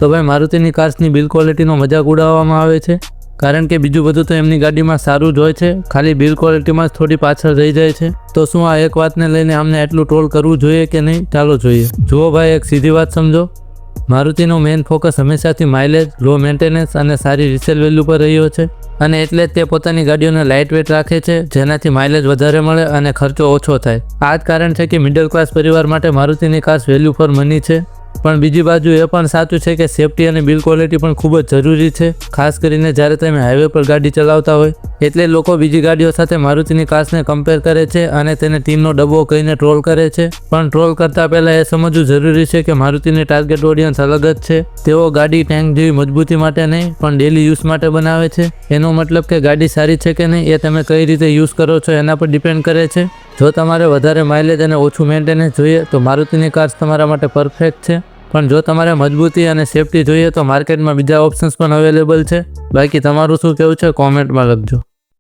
તો ભાઈ મારુતિની કાર્સની બિલ્ડ ક્વોલિટીનો મજાક ઉડાવવામાં આવે છે, કારણ કે બીજું બધું તો એમની ગાડીમાં સારું જ હોય છે, ખાલી બિલ્ડ ક્વોલિટીમાં જ થોડી પાછળ રહી જાય છે। તો શું આ એક વાતને લઈને આમને એટલું ટ્રોલ કરવું જોઈએ કે નહીં? ચાલો જોઈએ। જુઓ ભાઈ, એક સીધી વાત સમજો, મારુતિનો મેઇન ફોકસ હંમેશાથી માઇલેજ, લો મેન્ટેનન્સ અને સારી રિસેલ વેલ્યુ પર રહ્યો છે, અને એટલે જ તે પોતાની ગાડીઓને લાઇટ વેટ રાખે છે, જેનાથી માઇલેજ વધારે મળે અને ખર્ચો ઓછો થાય। આ જ કારણ છે કે મિડલ ક્લાસ પરિવાર માટે મારુતિની કાર્સ વેલ્યુ ફોર મની છે। પણ બીજી બાજુ એ પણ સાચું છે કે સેફટી અને બિલ્ડ ક્વોલિટી પણ ખૂબ જ જરૂરી છે, ખાસ કરીને જ્યારે તમે હાઈવે પર ગાડી ચલાવતા હોય। એટલે લોકો બીજી ગાડીઓ સાથે મારુતિની કાર્સને કમ્પેર કરે છે અને તેને ટીમનો ડબ્બો કહીને ટ્રોલ કરે છે। પણ ટ્રોલ કરતા પહેલાં એ સમજવું જરૂરી છે કે મારુતિની ટાર્ગેટ ઓડિયન્સ અલગ જ છે। તેઓ ગાડી ટેન્ક જેવી મજબૂતી માટે નહીં પણ ડેલી યુઝ માટે બનાવે છે। એનો મતલબ કે ગાડી સારી છે કે નહીં એ તમે કઈ રીતે યુઝ કરો છો એના પર ડિપેન્ડ કરે છે। જો તમારે વધારે માઇલેજ અને ઓછું મેન્ટેનન્સ જોઈએ તો મારુતિની કાર્સ તમારા માટે પરફેક્ટ છે, પણ જો તમારે મજબૂતી અને સેફટી જોઈએ તો માર્કેટમાં બીજા ઓપ્શન્સ પણ અવેલેબલ છે। બાકી તમારું શું કહેવું છે કોમેન્ટમાં લખજો।